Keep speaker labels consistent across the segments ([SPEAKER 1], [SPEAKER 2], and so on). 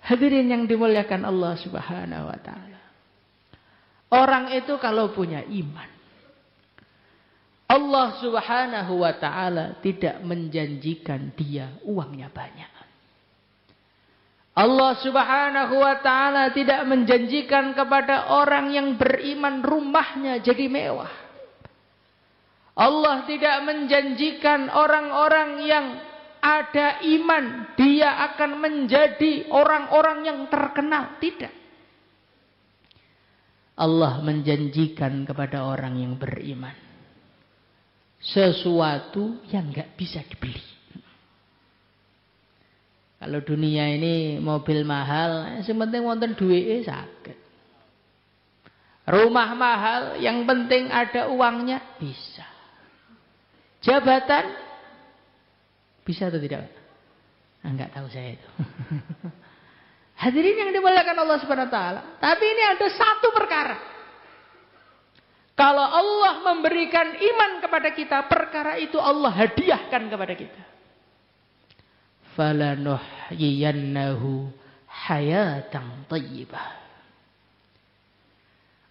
[SPEAKER 1] Hadirin yang dimuliakan Allah Subhanahu wa taala. Orang itu kalau punya iman, Allah Subhanahu wa taala tidak menjanjikan dia uangnya banyak. Allah Subhanahu wa taala tidak menjanjikan kepada orang yang beriman rumahnya jadi mewah. Allah tidak menjanjikan orang-orang yang ada iman dia akan menjadi orang-orang yang terkenal. Tidak. Allah menjanjikan kepada orang yang beriman sesuatu yang enggak bisa dibeli. Kalau dunia ini mobil mahal, sementing wonten duwike saged. Rumah mahal, yang penting ada uangnya, bisa. Jabatan bisa atau tidak? Enggak tahu saya itu. Hadirin yang dimuliakan Allah Subhanahu wa taala. Tapi ini ada satu perkara. Kalau Allah memberikan iman kepada kita, perkara itu Allah hadiahkan kepada kita. Falanuhyiyannahu hayatan thayyibah.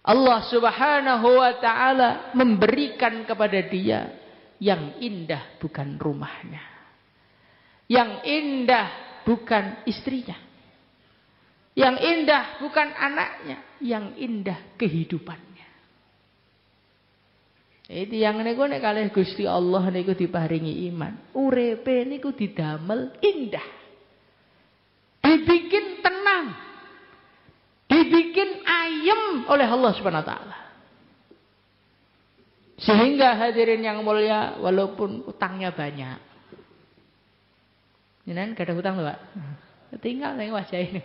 [SPEAKER 1] Allah Subhanahu wa taala memberikan kepada dia yang indah bukan rumahnya. Yang indah bukan istrinya. Yang indah bukan anaknya. Yang indah kehidupannya. Itu yang niku nek kalih Gusti Allah niku diparingi iman. Uripe niku didamel indah. Dibikin tenang. Dibikin ayem oleh Allah Subhanahu wa taala. Sehingga hadirin yang mulia, walaupun utangnya banyak. Jenengan gak ada hutang lho, Pak. Tinggal ning wajah ini.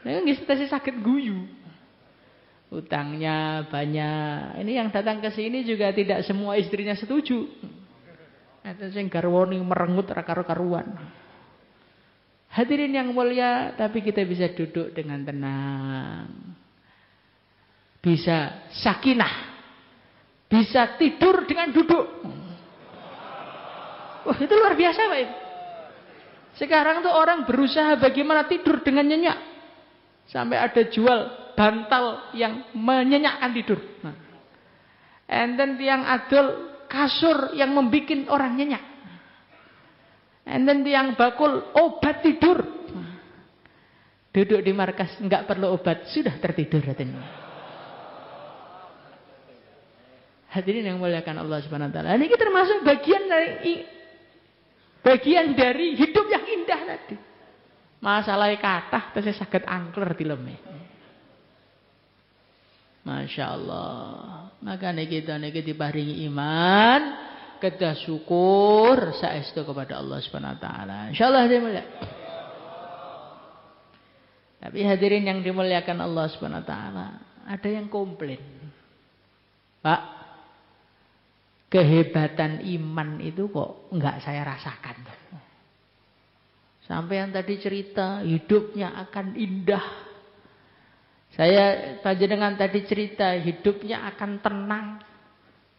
[SPEAKER 1] Nek nggih sakit guyu. Utangnya banyak. Ini yang datang ke sini juga tidak semua istrinya setuju. Ada sing garwani merengut ra karo-karuan. Hadirin yang mulia, tapi kita bisa duduk dengan tenang. Bisa sakinah. Bisa tidur dengan duduk. Wah, itu luar biasa, Pak. Sekarang tuh orang berusaha bagaimana tidur dengan nyenyak. Sampai ada jual bantal yang menyenyakkan tidur. And then tiang adol kasur yang membuat orang nyenyak. And then tiang bakul obat tidur. Duduk di markas enggak perlu obat, sudah tertidur katanya. Hadirin yang muliakan Allah Subhanahu wa taala. Ini termasuk bagian dari hidup yang indah tadi. Masalah kathah tesih saged angker dileme. Masya Allah. Makanya kita niki diparingi iman, kedah syukur saestu kepada Allah Subhanahu wa taala. Insyaallah dimulai. Tapi hadirin yang dimuliakan Allah Subhanahu wa taala, ada yang komplain. Pak, kehebatan iman itu kok enggak saya rasakan. Sampai yang tadi cerita hidupnya akan indah. Saya panjenengan tadi cerita hidupnya akan tenang.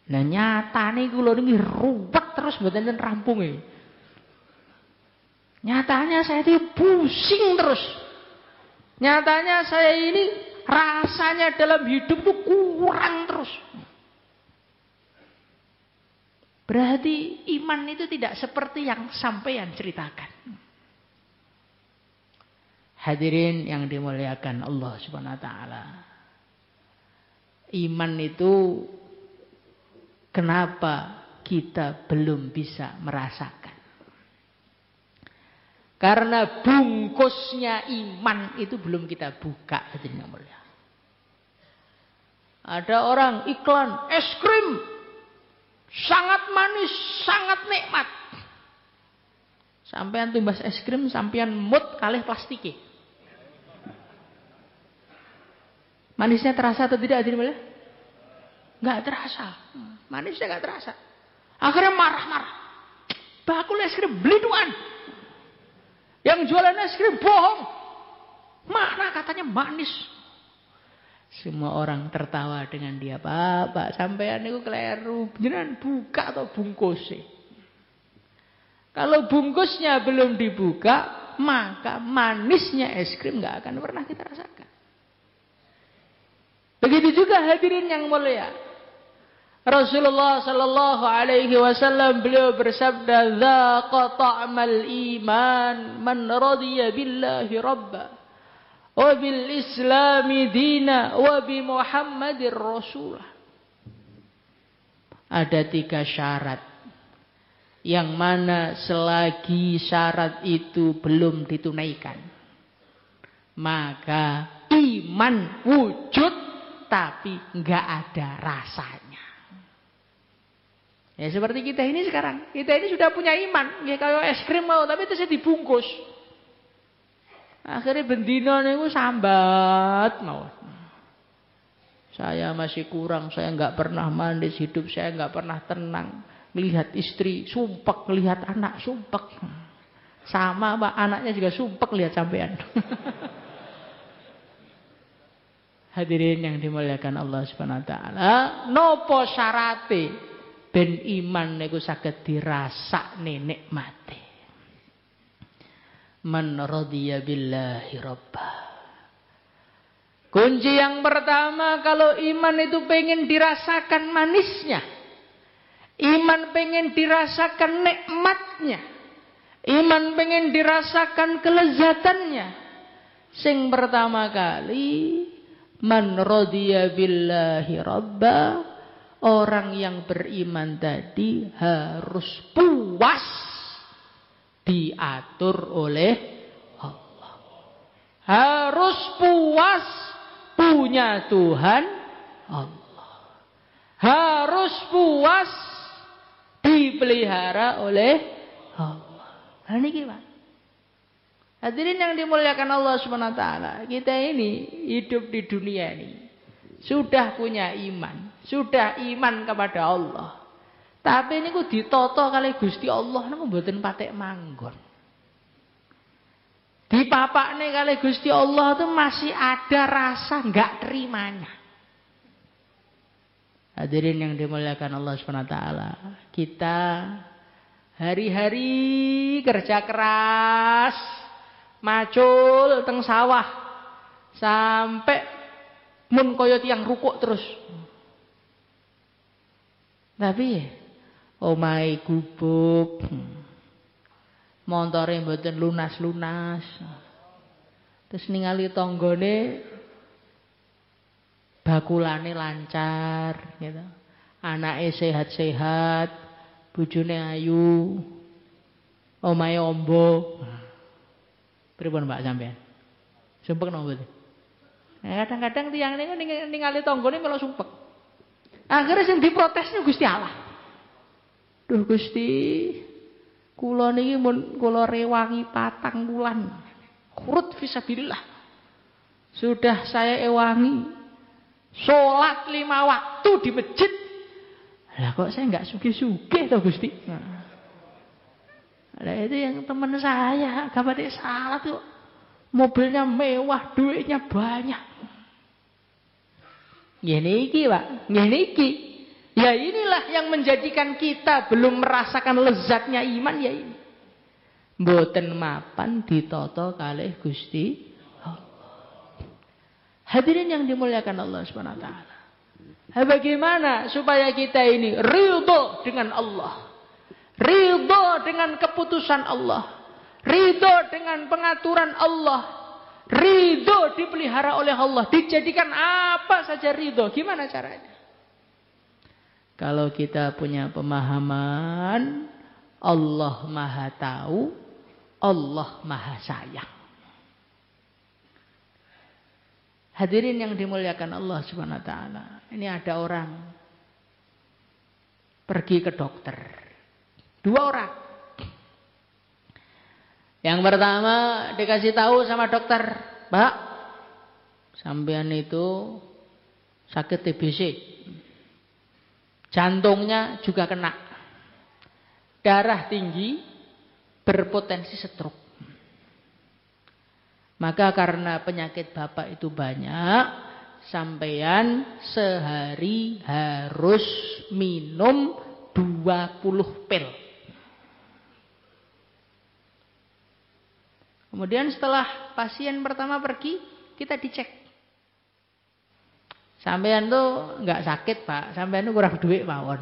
[SPEAKER 1] Nah nyatane kula niki ruwet terus mboten rampung e. Nyatanya saya itu pusing terus. Nyatanya saya ini rasanya dalam hidup itu kurang terus. Berarti iman itu tidak seperti yang sampeyan ceritakan. Hadirin yang dimuliakan Allah Subhanahu wa taala. Iman itu kenapa kita belum bisa merasakan? Karena bungkusnya iman itu belum kita buka, hadirin yang mulia. Ada orang iklan es krim sangat manis, sangat nikmat. Sampean tumbas es krim, sampean mut kalih plastike. Manisnya terasa atau tidak, hadirin mulia? Enggak terasa. Manisnya enggak terasa. Akhirnya marah-marah. Bakul es krim beliduan. Yang jualan es krim bohong. Mana katanya manis. Semua orang tertawa dengan dia. Bapak, sampean niku kleru. Jenengan buka atau bungkusnya. Kalau bungkusnya belum dibuka, maka manisnya es krim nggak akan pernah kita rasakan. Begitu juga hadirin yang mulia. Rasulullah sallallahu alaihi wasallam beliau bersabda, "Dzaqa ta'mal iman man radiya billahi rabba wa bil islami dina wa bi Muhammadir rasulah." Ada 3 syarat yang mana selagi syarat itu belum ditunaikan, maka iman wujud tapi enggak ada rasanya. Ya seperti kita ini sekarang. Kita ini sudah punya iman. Ya kalau es krim mau, tapi itu saya dibungkus. Akhirnya bendino niku sambat mau. Saya masih kurang, saya enggak pernah manis, hidup saya enggak pernah tenang. Melihat istri sumpek, melihat anak sumpek. Sama Pak, anaknya juga sumpek lihat sampean. Hadirin yang dimuliakan Allah Subhanahu wa taala, nopo syarate ben iman niku saged dirasakne nikmate. Man radiya billahi rabba. Kunci yang pertama kalau iman itu pengen dirasakan manisnya. Iman pengen dirasakan nikmatnya. Iman pengen dirasakan kelezatannya. Sing pertama kali, man radiya billahi rabba, orang yang beriman tadi harus puas diatur oleh Allah. Harus puas punya Tuhan Allah. Harus puas dipelihara oleh Allah. Nah niki Pak. Hadirin yang dimuliakan Allah Subhanahu wa taala, kita ini hidup di dunia ini sudah punya iman, sudah iman kepada Allah. Tapi niku ditata kali Gusti Allah niku mboten patek manggon. Dipapakne kali Gusti Allah itu masih ada rasa enggak terimanya. Hadirin yang dimuliakan Allah Subhanahu wa taala, kita hari-hari kerja keras, macul teng sawah sampai mun kaya tiyang rukuk terus. Tapi omahe gubuk, montore mboten lunas-lunas. Terus ningali tanggane bakulane lancar gitu. Anake sehat-sehat, bojone ayu, omahe ombo. Pripun Mbak sampean? Sumpek napa mboten? Kadang-kadang tiyang niku ningali tanggane melu sumpek. Akhirnya sing diprotesnya Gusti Allah. Duh Gusti, kula niki mun kula rewangi 4 wulan. Khurut fisabilillah. Sudah saya ewangi salat 5 waktu di masjid. Lah kok saya enggak sugih-sugih toh Gusti. Nah, itu yang teman saya, gabade salat tuh mobilnya mewah, duitnya banyak. Ngene iki, Pak. Ngene iki. Ya inilah yang menjadikan kita belum merasakan lezatnya iman ya ini. Mboten mapan ditata kalih Gusti Allah. Hadirin yang dimuliakan Allah Subhanahu wa taala. Bagaimana supaya kita ini ridho dengan Allah? Ridho dengan keputusan Allah. Ridho dengan pengaturan Allah. Ridho dipelihara oleh Allah. Dijadikan apa saja ridho. Gimana caranya? Kalau kita punya pemahaman Allah Maha Tahu, Allah Maha Sayang. Hadirin yang dimuliakan Allah Subhanahu wa taala. Ini ada orang pergi ke dokter. 2 orang. Yang pertama dikasih tahu sama dokter, "Pak, sampean itu sakit TBC. Jantungnya juga kena. Darah tinggi, berpotensi stroke. Maka karena penyakit Bapak itu banyak, sampeyan sehari harus minum 20 pil. Kemudian setelah pasien pertama pergi, kita dicek. Sampeyan tuh nggak sakit, Pak. Sampeyan tuh kurang duit mawon.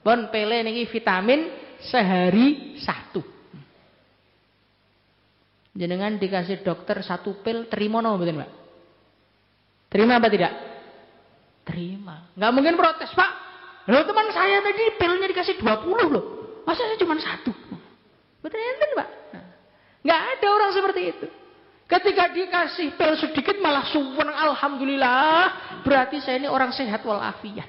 [SPEAKER 1] Pun pele niki vitamin sehari 1. Jenengan dikasih dokter 1 pil, terima napa mboten, Pak? Terima apa tidak? Terima. Nggak mungkin protes, Pak. Loh teman saya tadi pilnya dikasih 20 loh. Masa saya cuma 1? Betul enten, Pak? Nggak ada orang seperti itu. Ketika dikasih pil sedikit malah suwun, alhamdulillah, berarti saya ini orang sehat walafiat.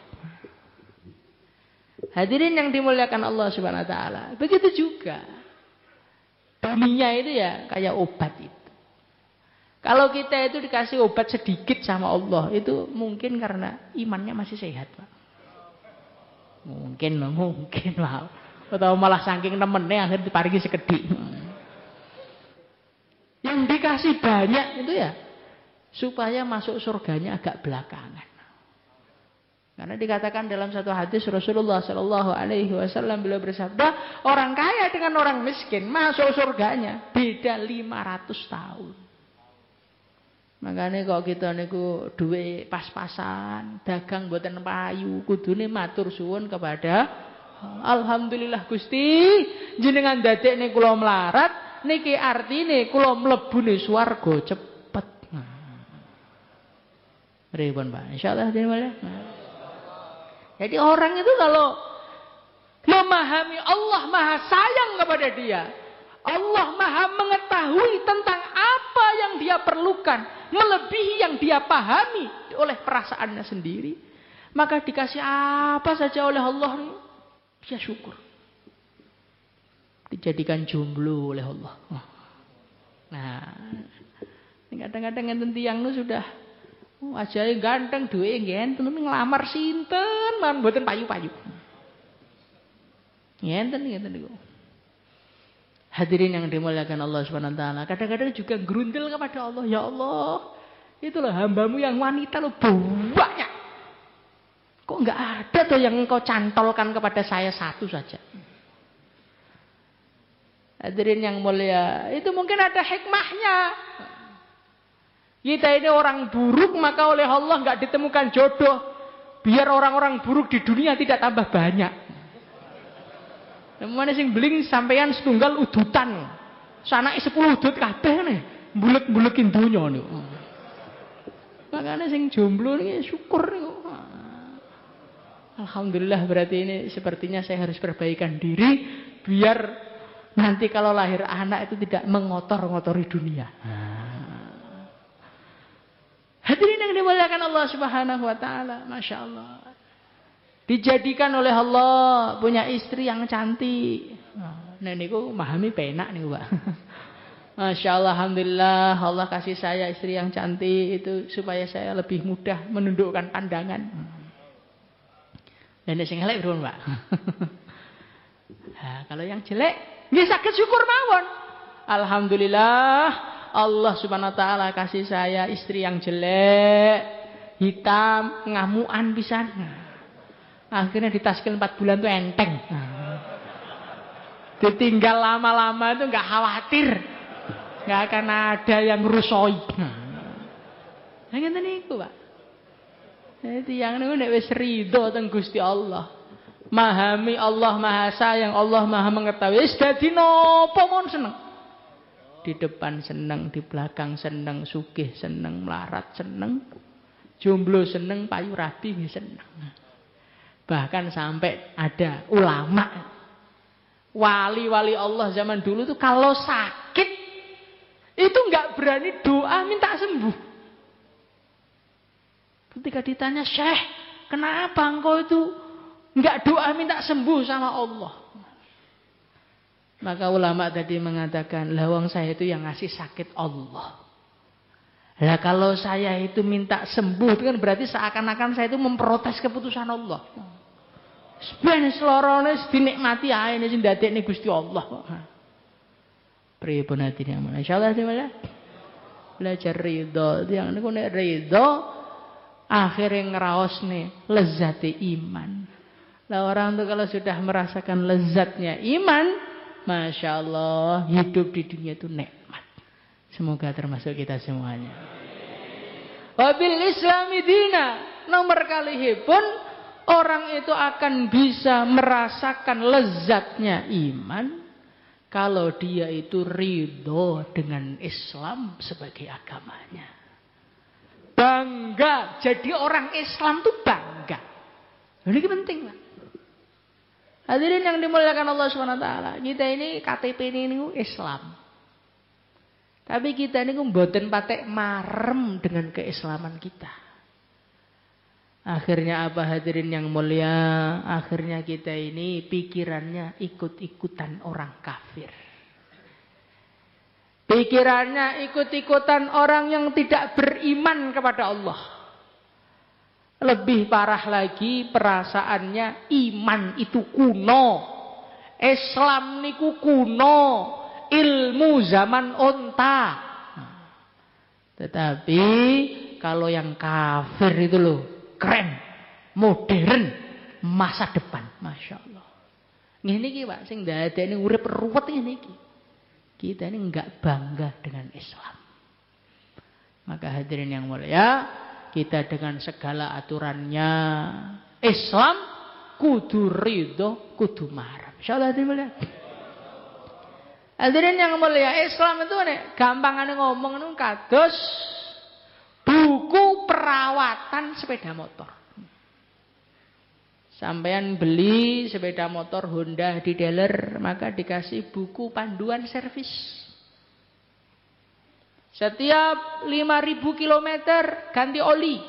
[SPEAKER 1] Hadirin yang dimuliakan Allah Subhanahu wa taala. Begitu juga. Dunia itu ya kayak obat itu. Kalau kita itu dikasih obat sedikit sama Allah, itu mungkin karena imannya masih sehat, Pak. Mungkin, Pak. Atau malah saking nemennya akhirnya diparingi sekedhik. Yang dikasih banyak itu ya supaya masuk surganya agak belakangan. Karena dikatakan dalam satu hadis Rasulullah Shallallahu Alaihi Wasallam beliau bersabda, orang kaya dengan orang miskin masuk surganya beda 500 tahun. Makanya kok kita niku duwe pas-pasan, dagang mboten payu, kudune matur suwun kepada alhamdulillah Gusti, jenengan dadekne kula melarat, niki artine kula mlebune swarga cepet. Pripun, Pak? Insyaallah dimana? Jadi orang itu kalau memahami Allah Maha sayang kepada dia, Allah Maha mengetahui tentang apa yang dia perlukan, melebihi yang dia pahami oleh perasaannya sendiri, maka dikasih apa saja oleh Allah, dia syukur. Dijadikan jomblo oleh Allah. Nah, kadang-kadang enten tiyang nu sudah ajae ganteng duwe ngenten ngelamar sinten man mboten payu-payu. Ngenten niku. Hadirin yang dimuliakan Allah Subhanahu wa taala, kadang-kadang juga gerundel kepada Allah, ya Allah, itulah hambamu yang wanita lo banyak. Kok enggak ada tuh yang engkau cantolkan kepada saya satu saja? Hadirin yang mulia, itu mungkin ada hikmahnya. Kita ini orang buruk, maka oleh Allah enggak ditemukan jodoh. Biar orang-orang buruk di dunia tidak tambah banyak. Mana sing beling sampeyan setunggal udutan. Sanake 10 udut kabeh nih, mbulek-mbulekin donya niku. Makane sing jomblo niki syukur niku. Alhamdulillah, berarti ini sepertinya saya harus perbaikan diri biar nanti kalau lahir anak itu tidak mengotor-ngotori dunia. Hadirin yang dimuliakan Allah Subhanahu wa taala, Masya Allah. Dijadikan oleh Allah punya istri yang cantik. Nah niku memahami penak niku, Pak. Masya Allah, alhamdulillah, Allah kasih saya istri yang cantik itu supaya saya lebih mudah menundukkan pandangan. Dan sing elek pripun, Pak? Nah, kalau yang jelek nggih saged syukur mawon. Alhamdulillah, Allah Subhanahu wa taala kasih saya istri yang jelek, hitam, ngamukan pisan. Akhirnya ditaskel 4 bulan tuh enteng. Ditinggal lama-lama itu enggak khawatir. Enggak akan ada yang rusoi. Nah, ngene niku, Pak. Jadi yang niku nek wis ridho teng Gusti Allah, memahami Allah Maha sayang, Allah Maha mengetahui, wis dadi napa mon seneng. Di depan seneng, di belakang seneng, sugih seneng, melarat seneng, jomblo seneng, payu rabi seneng. Bahkan sampai ada ulama, wali-wali Allah zaman dulu itu kalau sakit itu nggak berani doa minta sembuh. Ketika ditanya, Syekh, kenapa engkau itu nggak doa minta sembuh sama Allah? Maka ulama tadi mengatakan, lawang saya itu yang ngasih sakit Allah. Lah kalau saya itu minta sembuh itu kan berarti seakan-akan saya itu memprotes keputusan Allah. Sebenarnya selorone dinikmati ae nek sing dadekne Gusti Allah kok. Pripun atine amun. Insyaallah dimana? Belajar ridho. Yang niku nek ridho akhirnya ngraosne lezat iman. Lah orang tuh kalau sudah merasakan lezatnya iman, Masya Allah, hidup di dunia itu nikmat. Semoga termasuk kita semuanya. Wabil Islami dina, nomor kalihipun orang itu akan bisa merasakan lezatnya iman kalau dia itu ridho dengan Islam sebagai agamanya. Bangga jadi orang Islam tuh bangga. Ini penting lah. Hadirin yang dimuliakan Allah SWT, kita ini KTP ini Islam. Tapi kita ini mboten patek marem dengan keislaman kita. Akhirnya apa hadirin yang mulia? Akhirnya kita ini pikirannya ikut-ikutan orang kafir. Pikirannya ikut-ikutan orang yang tidak beriman kepada Allah. Lebih parah lagi perasaannya iman itu kuno. Islam niku kuno. Ilmu zaman onta. Tetapi kalau yang kafir itu loh keren, modern, masa depan, Masya Allah. Ini ki Pak, sing dadekne urip ruwet ini ki. Kita ini enggak bangga dengan Islam. Maka hadirin yang mulia, kita dengan segala aturannya Islam kudu ridho, kudu marah. Insyaallah hadirin mulia. Hadirin yang mulia, Islam itu gampangane ngomong itu kados buku perawatan sepeda motor. Sampean beli sepeda motor Honda di dealer, maka dikasih buku panduan servis. Setiap 5.000 km ganti oli.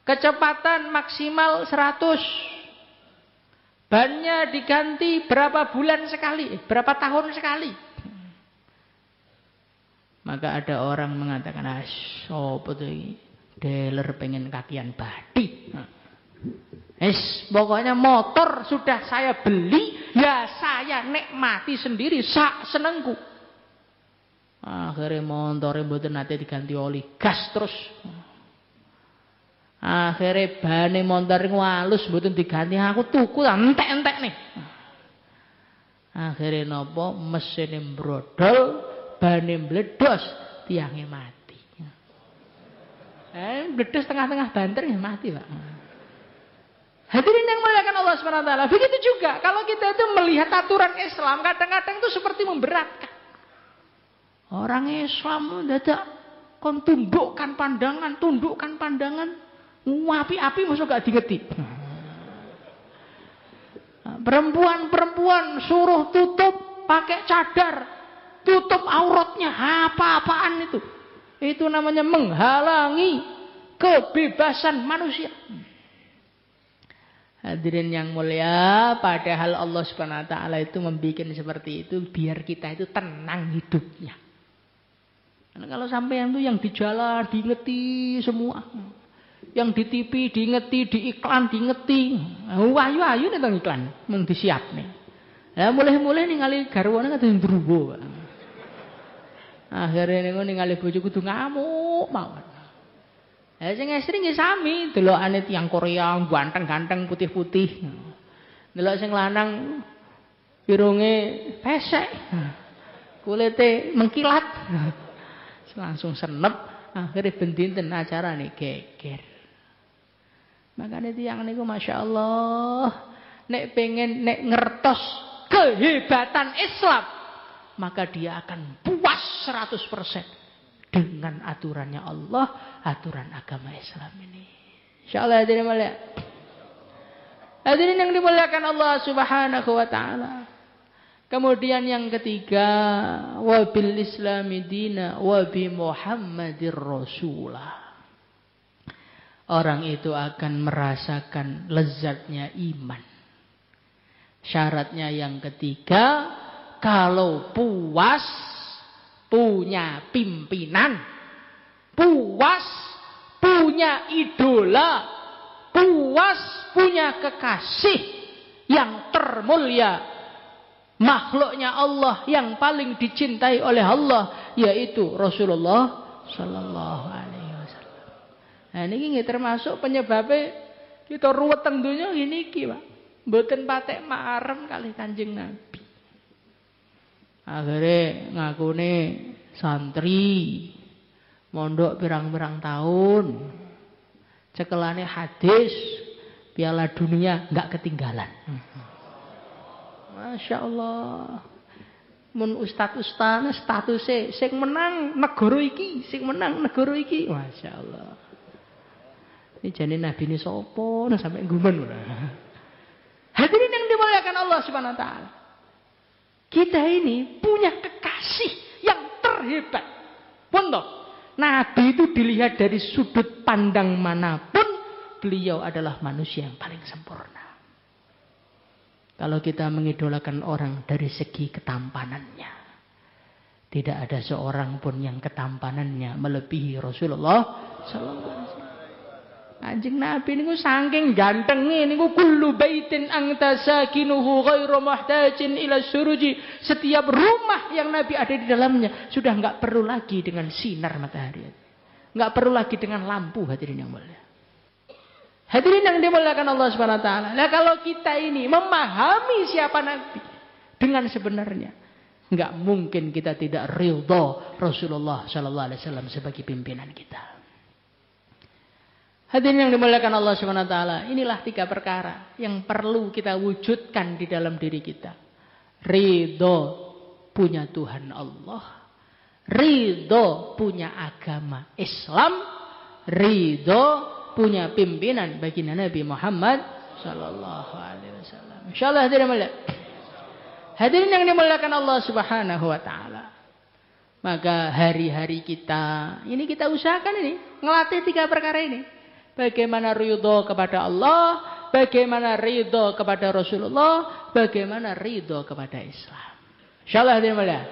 [SPEAKER 1] Kecepatan maksimal 100. Bannya diganti berapa bulan sekali, berapa tahun sekali. Maka ada orang mengatakan, "Sopo tuh iki dealer pengen kakian badi." Pokoknya motor sudah saya beli, ya saya nikmati sendiri sak senengku. Akhirnya motornya mboten nate diganti oli, gas terus. Akhirnya bane motor halus mboten diganti, aku tuku entek-entek nih. Akhirnya napa mesinnya brodol, bane meledos, tiangnya mati. Meledos tengah-tengah banter ya mati, Pak. Hadirin yang muliakan Allah SWT. Begitu juga kalau kita itu melihat aturan Islam, kadang-kadang itu seperti memberatkan. Orang Islam dadak kon tundukkan pandangan, api-api masuk gak digeti. Perempuan suruh tutup pakai cadar, tutup auratnya, apa-apaan itu? Itu namanya menghalangi kebebasan manusia. Hadirin yang mulia, padahal Allah Subhanahu wa taala itu membuat seperti itu biar kita itu tenang hidupnya. Karena kalau sampean itu yang di jalan diingeti semua. Yang di TV diingeti, di iklan diingeti. Ayu-ayu nih teng iklan mung disiapne. Lah mulih-mulih ningali garwane kados ndruwo. Akhire niku ningali bojo kudu ngamuk mawon. Sing estri nggih sami, delokane tiyang Korea ganteng-ganteng putih-putih. Delok sing lanang irunge pesek. Kulite mengkilat. Langsung senep, akhirnya bendinten acarane geger. Makane tiyang niku Masya Allah, nek pengen nek ngertos kehebatan Islam, maka dia akan puas 100%. Dengan aturannya Allah, aturan agama Islam ini. Insyaallah hadirin mulia. Hadirin yang dimuliakan Allah Subhanahu wa taala. Kemudian yang ketiga, wa bil Islami dina wa bi Muhammadir rasulah. Orang itu akan merasakan lezatnya iman. Syaratnya yang ketiga, kalau puas punya pimpinan, puas punya idola, puas punya kekasih yang termulia, makhluknya Allah yang paling dicintai oleh Allah, yaitu Rasulullah Sallallahu Alaihi Wasallam. Nah niki nggih termasuk penyebabnya kita ruwet teng donya ngene iki, Pak. Mboten patek marem kalih Kanjeng Nabi. Akhirnya ngakune santri mondok pirang-pirang tahun. Cekelane hadis Piala Dunia enggak ketinggalan. Masya Allah. Mun ustaz-ustaz statusnya sing menang negara iki, sing menang negara iki. Masya Allah. Ini jane Nabi ini sapa sampai gumen ora. Hadirin yang dimuliakan Allah Subhanahu wa taala. Kita ini punya kekasih yang terhebat. Pondok. Nabi itu dilihat dari sudut pandang manapun, beliau adalah manusia yang paling sempurna. Kalau kita mengidolakan orang dari segi ketampanannya, tidak ada seorang pun yang ketampanannya melebihi Rasulullah sallallahu alaihi wasallam. Anjing Nabi niku saking gantenge niku kullu baitin anta sakinuhu ghairu muhtajin ila suruji. Setiap rumah yang Nabi ada di dalamnya sudah enggak perlu lagi dengan sinar matahari. Enggak perlu lagi dengan lampu, hadirin yang mulia. Hadirin yang dimuliakan Allah Subhanahu wa taala. Nah, kalau kita ini memahami siapa Nabi dengan sebenarnya, enggak mungkin kita tidak ridha Rasulullah sallallahu alaihi wasallam sebagai pimpinan kita. Hadirin yang dimuliakan Allah Subhanahu wa taala, inilah 3 perkara yang perlu kita wujudkan di dalam diri kita. Ridho punya Tuhan Allah, ridho punya agama Islam, ridho punya pimpinan baginda Nabi Muhammad sallallahu alaihi wasallam. Insyaallah hadirin mulia. Hadirin yang dimuliakan Allah Subhanahu wa taala. Maka hari-hari kita ini kita usahakan ini ngelatih 3 perkara ini. Bagaimana ridho kepada Allah, bagaimana ridho kepada Rasulullah, bagaimana ridho kepada Islam. Insyaallah hadirin mulia.